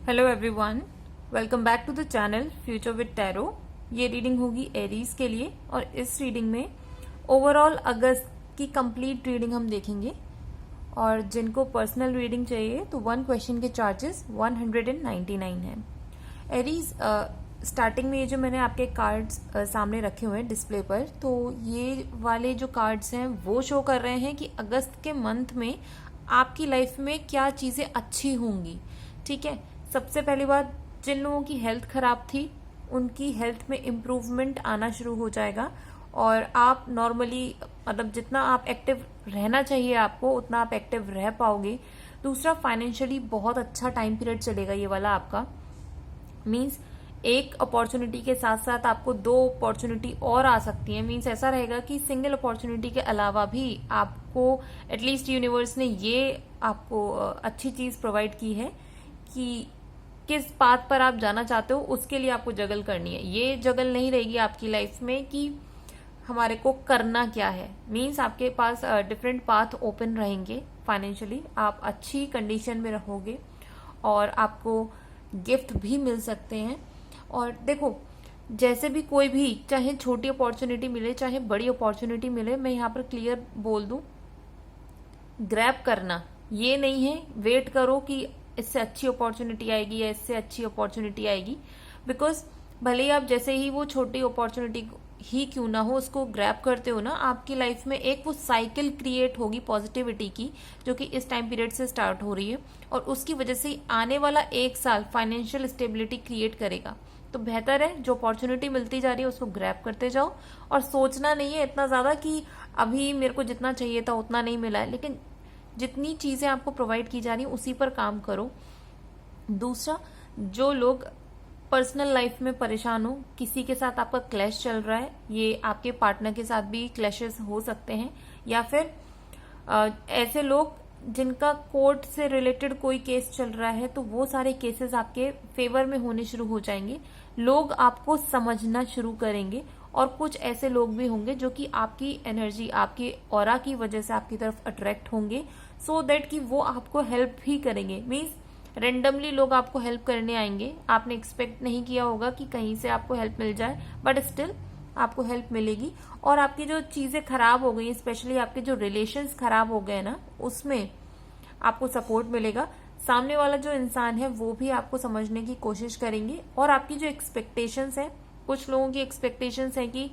Hello everyone, welcome back to the channel future with tarot. ये reading होगी Aries के लिए और इस रीडिंग में ओवरऑल अगस्त की कंप्लीट रीडिंग हम देखेंगे। और जिनको पर्सनल रीडिंग चाहिए तो 1 क्वेश्चन के चार्जेस 199 है। एरीज, स्टार्टिंग में ये जो मैंने आपके कार्ड्स सामने रखे हुए हैं डिस्प्ले पर, तो ये वाले जो कार्ड्स हैं वो शो कर रहे हैं कि अगस्त के मंथ में आपकी लाइफ में क्या चीज़ें अच्छी होंगी। ठीक है, सबसे पहली बात, जिन लोगों की हेल्थ खराब थी उनकी हेल्थ में इम्प्रूवमेंट आना शुरू हो जाएगा और आप नॉर्मली मतलब जितना आप एक्टिव रहना चाहिए आपको उतना आप एक्टिव रह पाओगे। दूसरा, फाइनेंशियली बहुत अच्छा टाइम पीरियड चलेगा ये वाला आपका। मीन्स एक अपॉर्चुनिटी के साथ साथ आपको 2 अपॉर्चुनिटी और आ सकती है। मीन्स ऐसा रहेगा कि सिंगल अपॉर्चुनिटी के अलावा भी आपको एटलीस्ट यूनिवर्स ने ये आपको अच्छी चीज प्रोवाइड की है कि किस पाथ पर आप जाना चाहते हो उसके लिए आपको जगल करनी है। ये जगल नहीं रहेगी आपकी लाइफ में कि हमारे को करना क्या है। मीन्स आपके पास डिफरेंट पाथ ओपन रहेंगे। फाइनेंशियली आप अच्छी कंडीशन में रहोगे और आपको गिफ्ट भी मिल सकते हैं। और देखो, जैसे भी कोई भी, चाहे छोटी अपॉर्चुनिटी मिले चाहे बड़ी अपॉर्चुनिटी मिले, मैं यहाँ पर क्लियर बोल दूं, ग्रैब करना ये नहीं है वेट करो कि इससे अच्छी अपॉर्चुनिटी आएगी या इससे अच्छी अपॉर्चुनिटी आएगी। बिकॉज भले ही आप जैसे ही वो छोटी अपॉर्चुनिटी ही क्यों ना हो उसको ग्रैब करते हो ना, आपकी लाइफ में एक वो साइकिल क्रिएट होगी पॉजिटिविटी की, जो कि इस टाइम पीरियड से स्टार्ट हो रही है और उसकी वजह से आने वाला 1 साल फाइनेंशियल स्टेबिलिटी क्रिएट करेगा। तो बेहतर है जो अपॉर्चुनिटी मिलती जा रही है उसको ग्रैब करते जाओ और सोचना नहीं है इतना ज्यादा कि अभी मेरे को जितना चाहिए था उतना नहीं मिला है, लेकिन जितनी चीजें आपको प्रोवाइड की जा रही है उसी पर काम करो। दूसरा, जो लोग पर्सनल लाइफ में परेशान हो, किसी के साथ आपका क्लैश चल रहा है, ये आपके पार्टनर के साथ भी क्लैशेस हो सकते हैं, या फिर ऐसे लोग जिनका कोर्ट से रिलेटेड कोई केस चल रहा है, तो वो सारे केसेस आपके फेवर में होने शुरू हो जाएंगे। लोग आपको समझना शुरू करेंगे और कुछ ऐसे लोग भी होंगे जो कि आपकी एनर्जी, आपकी ऑरा की वजह से आपकी तरफ अट्रैक्ट होंगे, सो दैट कि वो आपको हेल्प भी करेंगे। मीन्स रेंडमली लोग आपको हेल्प करने आएंगे, आपने एक्सपेक्ट नहीं किया होगा कि कहीं से आपको हेल्प मिल जाए, बट स्टिल आपको हेल्प मिलेगी। और आपकी जो चीजें खराब हो गई, स्पेशली आपके जो रिलेशंस खराब हो गए ना, उसमें आपको सपोर्ट मिलेगा। सामने वाला जो इंसान है वो भी आपको समझने की कोशिश करेंगे और आपकी जो एक्सपेक्टेशंस है, कुछ लोगों की एक्सपेक्टेशंस है कि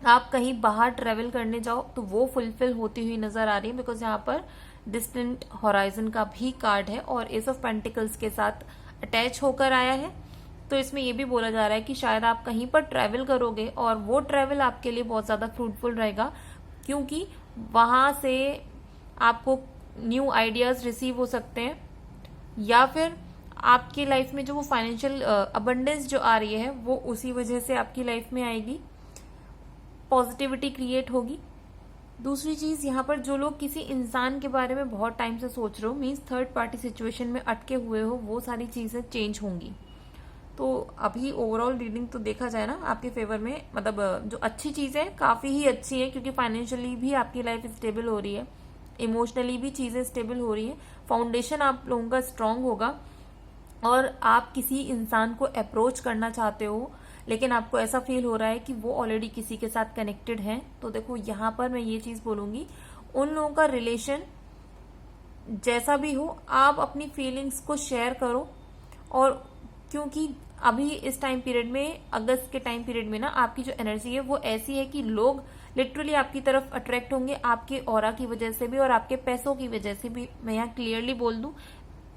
आप कहीं बाहर ट्रेवल करने जाओ, तो वो फुलफिल होती हुई नजर आ रही है। बिकॉज यहाँ पर डिस्टेंट हॉराइजन का भी कार्ड है और एस ऑफ पेंटिकल्स के साथ अटैच होकर आया है। तो इसमें यह भी बोला जा रहा है कि शायद आप कहीं पर ट्रेवल करोगे और वो ट्रेवल आपके लिए बहुत ज्यादा फ्रूटफुल रहेगा, क्योंकि वहां से आपको न्यू आइडियाज रिसीव हो सकते हैं, या फिर आपकी लाइफ में जो वो फाइनेंशियल अबंडेंस जो आ रही है वो उसी वजह से आपकी लाइफ में आएगी, पॉजिटिविटी क्रिएट होगी। दूसरी चीज, यहाँ पर जो लोग किसी इंसान के बारे में बहुत टाइम से सोच रहे हो, मीन्स थर्ड पार्टी सिचुएशन में अटके हुए हो, वो सारी चीजें चेंज होंगी। तो अभी ओवरऑल रीडिंग तो देखा जाए ना आपके फेवर में, मतलब जो अच्छी चीजें काफी ही अच्छी है, क्योंकि फाइनेंशियली भी आपकी लाइफ स्टेबल हो रही है, इमोशनली भी चीजें स्टेबल हो रही है, फाउंडेशन आप लोगों का स्ट्रांग होगा और आप किसी इंसान को अप्रोच करना चाहते हो लेकिन आपको ऐसा फील हो रहा है कि वो ऑलरेडी किसी के साथ कनेक्टेड है। तो देखो, यहाँ पर मैं ये चीज बोलूंगी, उन लोगों का रिलेशन जैसा भी हो, आप अपनी फीलिंग्स को शेयर करो। और क्योंकि अभी इस टाइम पीरियड में, अगस्त के टाइम पीरियड में ना, आपकी जो एनर्जी है वो ऐसी है कि लोग लिटरली आपकी तरफ अट्रैक्ट होंगे, आपके ऑरा की वजह से भी और आपके पैसों की वजह से भी। मैं यहाँ क्लियरली बोल दूं,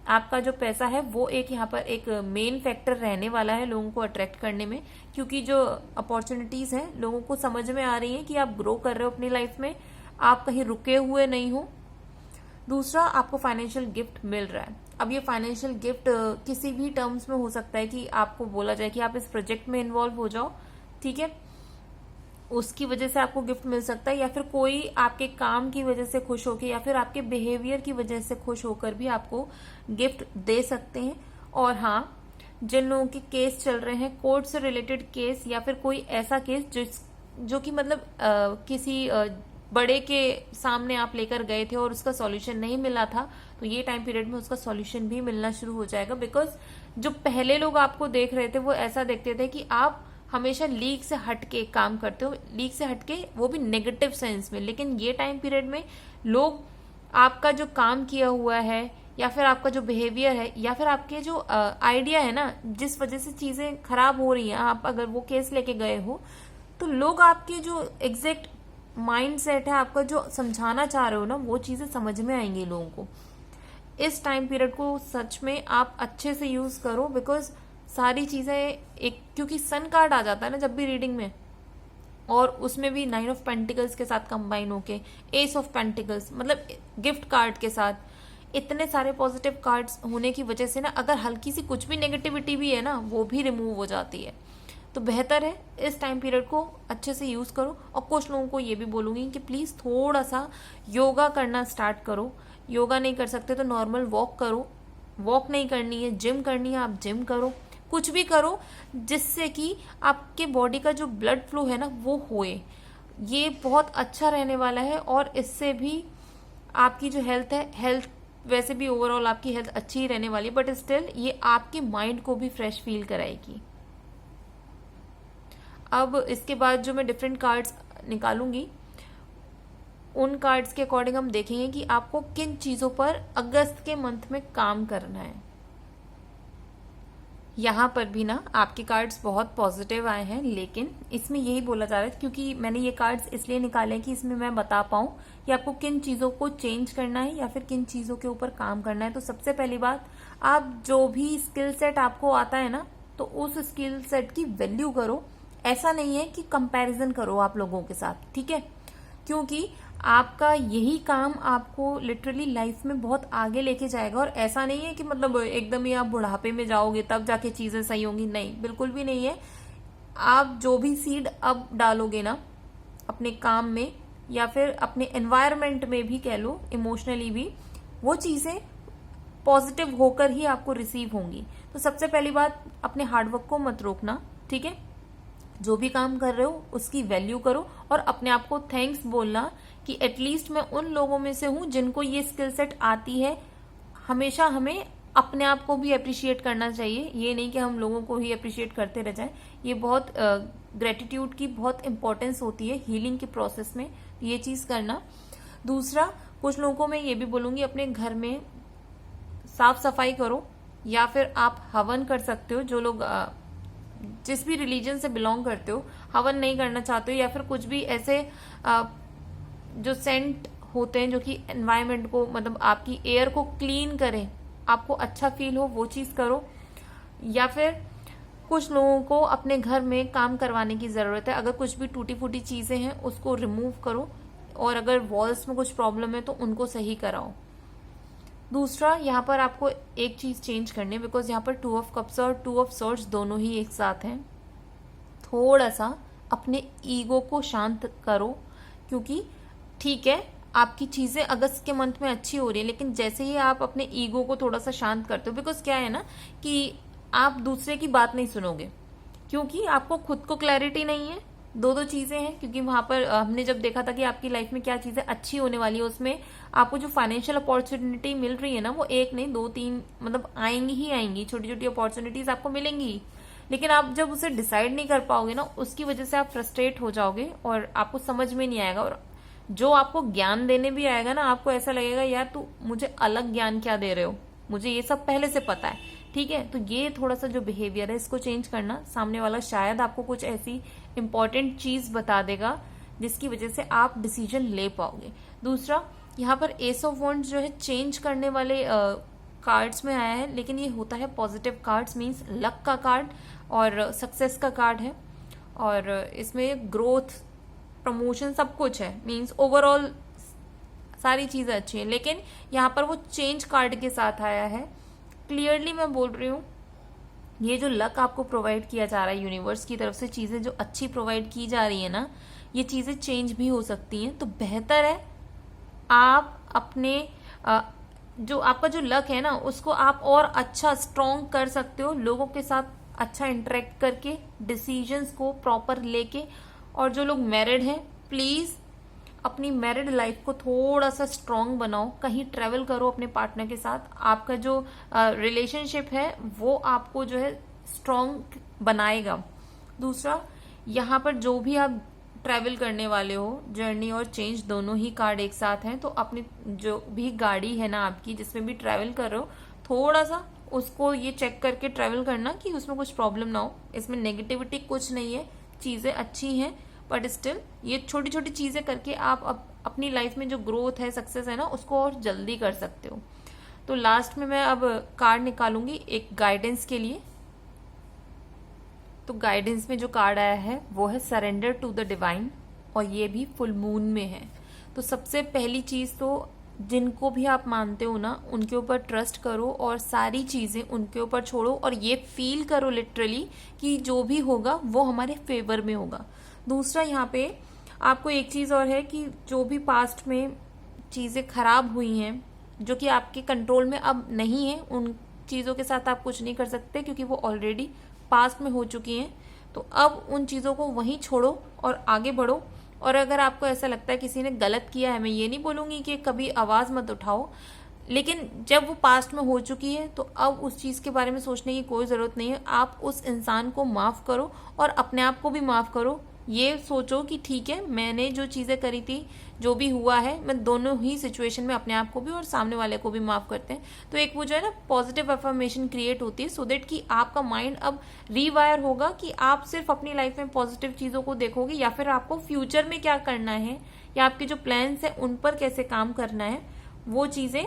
आपका जो पैसा है वो एक यहाँ पर एक मेन फैक्टर रहने वाला है लोगों को अट्रैक्ट करने में, क्योंकि जो अपॉर्चुनिटीज हैं लोगों को समझ में आ रही है कि आप ग्रो कर रहे हो अपनी लाइफ में, आप कहीं रुके हुए नहीं हो। दूसरा, आपको फाइनेंशियल गिफ्ट मिल रहा है। अब ये फाइनेंशियल गिफ्ट किसी भी टर्म्स में हो सकता है कि आपको बोला जाए कि आप इस प्रोजेक्ट में इन्वॉल्व हो जाओ, ठीक है, उसकी वजह से आपको गिफ्ट मिल सकता है, या फिर कोई आपके काम की वजह से खुश होकर या फिर आपके बिहेवियर की वजह से खुश होकर भी आपको गिफ्ट दे सकते हैं। और हाँ, जिन लोगों के केस चल रहे हैं, कोर्ट से रिलेटेड केस या फिर कोई ऐसा केस जो कि मतलब किसी बड़े के सामने आप लेकर गए थे और उसका सॉल्यूशन नहीं मिला था, तो ये टाइम पीरियड में उसका सॉल्यूशन भी मिलना शुरू हो जाएगा। बिकॉज जो पहले लोग आपको देख रहे थे वो ऐसा देखते थे कि आप हमेशा लीक से हटके काम करते हो, लीक से हटके, वो भी नेगेटिव सेंस में। लेकिन ये टाइम पीरियड में लोग आपका जो काम किया हुआ है या फिर आपका जो बिहेवियर है या फिर आपके जो आइडिया है ना, जिस वजह से चीजें खराब हो रही हैं, आप अगर वो केस लेके गए हो तो लोग आपके जो एग्जैक्ट माइंड सेट है, आपका जो समझाना चाह रहे हो ना, वो चीजें समझ में आएंगी लोगों को। इस टाइम पीरियड को सच में आप अच्छे से यूज करो, बिकॉज सारी चीजें एक, क्योंकि सन कार्ड आ जाता है ना जब भी रीडिंग में, और उसमें भी 9 ऑफ पेंटिकल्स के साथ कंबाइन होके एस ऑफ पेंटिकल्स, मतलब गिफ्ट कार्ड के साथ, इतने सारे पॉजिटिव कार्ड्स होने की वजह से ना, अगर हल्की सी कुछ भी नेगेटिविटी भी है ना, वो भी रिमूव हो जाती है। तो बेहतर है इस टाइम पीरियड को अच्छे से यूज करो। और कुछ लोगों को ये भी बोलूंगी कि प्लीज थोड़ा सा योगा करना स्टार्ट करो। योगा नहीं कर सकते तो नॉर्मल वॉक करो, वॉक नहीं करनी है, जिम करनी है, आप जिम करो, कुछ भी करो जिससे कि आपके बॉडी का जो ब्लड फ्लो है ना वो होए। ये बहुत अच्छा रहने वाला है, और इससे भी आपकी जो हेल्थ है, हेल्थ वैसे भी ओवरऑल आपकी हेल्थ अच्छी ही रहने वाली है, बट स्टिल ये आपके माइंड को भी फ्रेश फील कराएगी। अब इसके बाद जो मैं डिफरेंट कार्ड्स निकालूंगी, उन कार्ड्स के अकॉर्डिंग हम देखेंगे कि आपको किन चीजों पर अगस्त के मंथ में काम करना है। यहाँ पर भी ना आपके कार्ड्स बहुत पॉजिटिव आए हैं, लेकिन इसमें यही बोला जा रहा है, क्योंकि मैंने ये कार्ड्स इसलिए निकाले हैं कि इसमें मैं बता पाऊं कि आपको किन चीजों को चेंज करना है या फिर किन चीजों के ऊपर काम करना है। तो सबसे पहली बात, आप जो भी स्किल सेट आपको आता है ना, तो उस स्किल सेट की वैल्यू करो। ऐसा नहीं है कि कंपैरिजन करो आप लोगों के साथ, ठीक है, क्योंकि आपका यही काम आपको लिटरली लाइफ में बहुत आगे लेके जाएगा। और ऐसा नहीं है कि मतलब एकदम ही आप बुढ़ापे में जाओगे तब जाके चीजें सही होंगी, नहीं, बिल्कुल भी नहीं है। आप जो भी सीड अब डालोगे ना अपने काम में या फिर अपने एनवायरनमेंट में भी कह लो, इमोशनली भी, वो चीजें पॉजिटिव होकर ही आपको रिसीव होंगी। तो सबसे पहली बात, अपने हार्डवर्क को मत रोकना, ठीक है। जो भी काम कर रहे हो उसकी वैल्यू करो, और अपने आप को थैंक्स बोलना कि एटलीस्ट मैं उन लोगों में से हूं जिनको ये स्किल सेट आती है। हमेशा हमें अपने आप को भी अप्रिशिएट करना चाहिए, ये नहीं कि हम लोगों को ही अप्रिशिएट करते रह जाएं। ये बहुत ग्रेटिट्यूड की बहुत इंपॉर्टेंस होती है हीलिंग के प्रोसेस में, ये चीज करना। दूसरा, कुछ लोगों को मैं ये भी बोलूंगी, अपने घर में साफ सफाई करो, या फिर आप हवन कर सकते हो। जो लोग जिस भी रिलीजन से बिलोंग करते हो, हवन नहीं करना चाहते हो, या फिर कुछ भी ऐसे जो सेंट होते हैं जो कि एनवायरनमेंट को, मतलब आपकी एयर को क्लीन करें, आपको अच्छा फील हो, वो चीज करो। या फिर कुछ लोगों को अपने घर में काम करवाने की जरूरत है, अगर कुछ भी टूटी फूटी चीजें हैं उसको रिमूव करो, और अगर वॉल्स में कुछ प्रॉब्लम है तो उनको सही कराओ। दूसरा, यहाँ पर आपको एक चीज चेंज करनी है, बिकॉज यहाँ पर 2 ऑफ कप्स और 2 ऑफ सॉर्ड्स दोनों ही एक साथ हैं। थोड़ा सा अपने ईगो को शांत करो, क्योंकि ठीक है आपकी चीजें अगस्त के मंथ में अच्छी हो रही है, लेकिन जैसे ही आप अपने ईगो को थोड़ा सा शांत करते हो, बिकॉज क्या है ना कि आप दूसरे की बात नहीं सुनोगे, क्योंकि आपको खुद को क्लैरिटी नहीं है। दो चीजें हैं, क्योंकि वहां पर हमने जब देखा था कि आपकी लाइफ में क्या चीजें अच्छी होने वाली है, उसमें आपको जो फाइनेंशियल अपॉर्चुनिटी मिल रही है ना, वो एक नहीं 2-3 मतलब आएंगी ही आएंगी, छोटी छोटी अपॉर्चुनिटीज आपको मिलेंगी। लेकिन आप जब उसे डिसाइड नहीं कर पाओगे ना, उसकी वजह से आप फ्रस्ट्रेट हो जाओगे और आपको समझ में नहीं आएगा। और जो आपको ज्ञान देने भी आएगा ना, आपको ऐसा लगेगा यार तू मुझे अलग ज्ञान क्या दे रहे हो, मुझे ये सब पहले से पता है, ठीक है। तो ये थोड़ा सा जो बिहेवियर है इसको चेंज करना। सामने वाला शायद आपको कुछ ऐसी इंपॉर्टेंट चीज बता देगा जिसकी वजह से आप डिसीजन ले पाओगे। दूसरा, यहाँ पर एस ऑफ वॉन्ड्स जो है चेंज करने वाले कार्ड्स में आया है, लेकिन ये होता है पॉजिटिव कार्ड्स, मीन्स लक का कार्ड और सक्सेस का कार्ड है, और इसमें ग्रोथ, प्रमोशन सब कुछ है, मीन्स ओवरऑल सारी चीजें अच्छी हैं। लेकिन यहाँ पर वो चेंज कार्ड के साथ आया है। क्लियरली मैं बोल रही हूँ, ये जो लक आपको प्रोवाइड किया जा रहा है यूनिवर्स की तरफ से, चीजें जो अच्छी प्रोवाइड की जा रही है ना, ये चीजें चेंज भी हो सकती हैं। तो बेहतर है आप अपने जो आपका जो लक है ना, उसको आप और अच्छा स्ट्रॉन्ग कर सकते हो, लोगों के साथ अच्छा इंटरेक्ट करके, डिसीजंस को प्रॉपर लेके। और जो लोग मैरिड हैं, प्लीज अपनी मैरिड लाइफ को थोड़ा सा स्ट्रांग बनाओ, कहीं ट्रेवल करो अपने पार्टनर के साथ, आपका जो रिलेशनशिप है वो आपको जो है स्ट्रांग बनाएगा। दूसरा, यहाँ पर जो भी आप ट्रैवल करने वाले हो, जर्नी और चेंज दोनों ही कार्ड एक साथ हैं, तो अपनी जो भी गाड़ी है ना आपकी, जिसमें भी ट्रैवल कर रहे हो, थोड़ा सा उसको ये चेक करके ट्रैवल करना कि उसमें कुछ प्रॉब्लम ना हो। इसमें नेगेटिविटी कुछ नहीं है, चीजें अच्छी हैं, बट स्टिल ये छोटी छोटी चीजें करके आप अपनी लाइफ में जो ग्रोथ है, सक्सेस है ना, उसको और जल्दी कर सकते हो। तो लास्ट में मैं अब कार्ड निकालूंगी एक गाइडेंस के लिए। तो गाइडेंस में जो कार्ड आया है वो है सरेंडर टू द डिवाइन, और ये भी फुल मून में है। तो सबसे पहली चीज तो जिनको भी आप मानते हो ना, उनके ऊपर ट्रस्ट करो और सारी चीजें उनके ऊपर छोड़ो, और ये फील करो लिटरली कि जो भी होगा वो हमारे फेवर में होगा। दूसरा, यहाँ पे आपको एक चीज और है कि जो भी पास्ट में चीजें खराब हुई हैं, जो कि आपके कंट्रोल में अब नहीं है, उन चीजों के साथ आप कुछ नहीं कर सकते क्योंकि वो ऑलरेडी पास्ट में हो चुकी हैं। तो अब उन चीजों को वहीं छोड़ो और आगे बढ़ो। और अगर आपको ऐसा लगता है किसी ने गलत किया है, मैं ये नहीं बोलूंगी कि कभी आवाज मत उठाओ, लेकिन जब वो पास्ट में हो चुकी है तो अब उस चीज के बारे में सोचने की कोई जरूरत नहीं है। आप उस इंसान को माफ करो और अपने आप को भी माफ करो। ये सोचो कि ठीक है, मैंने जो चीजें करी थी, जो भी हुआ है, मैं दोनों ही सिचुएशन में अपने आप को भी और सामने वाले को भी माफ करते हैं। तो एक वो जो है ना पॉजिटिव अफर्मेशन क्रिएट होती है, सो दैट कि आपका माइंड अब रीवायर होगा कि आप सिर्फ अपनी लाइफ में पॉजिटिव चीजों को देखोगे, या फिर आपको फ्यूचर में क्या करना है या आपके जो प्लान्स है उन पर कैसे काम करना है, वो चीजें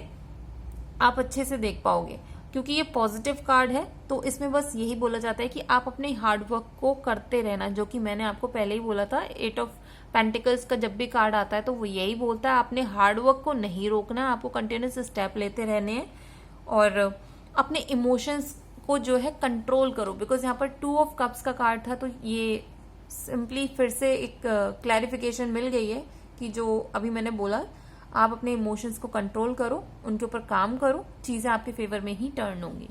आप अच्छे से देख पाओगे। क्योंकि ये पॉजिटिव कार्ड है तो इसमें बस यही बोला जाता है कि आप अपने हार्डवर्क को करते रहना, जो कि मैंने आपको पहले ही बोला था। 8 ऑफ पेंटिकल्स का जब भी कार्ड आता है तो वो यही बोलता है, आपने हार्डवर्क को नहीं रोकना, आपको कंटिन्यूस स्टेप लेते रहने हैं और अपने इमोशंस को जो है कंट्रोल करो। बिकॉज यहाँ पर 2 ऑफ कप्स का कार्ड था, तो ये सिंपली फिर से एक क्लैरिफिकेशन मिल गई है कि जो अभी मैंने बोला, आप अपने इमोशंस को कंट्रोल करो, उनके ऊपर काम करो, चीजें आपके फेवर में ही टर्न होंगी।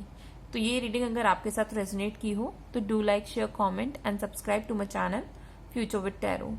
तो ये रीडिंग अगर आपके साथ रेजोनेट की हो तो do like, share, comment and subscribe to my channel future with tarot.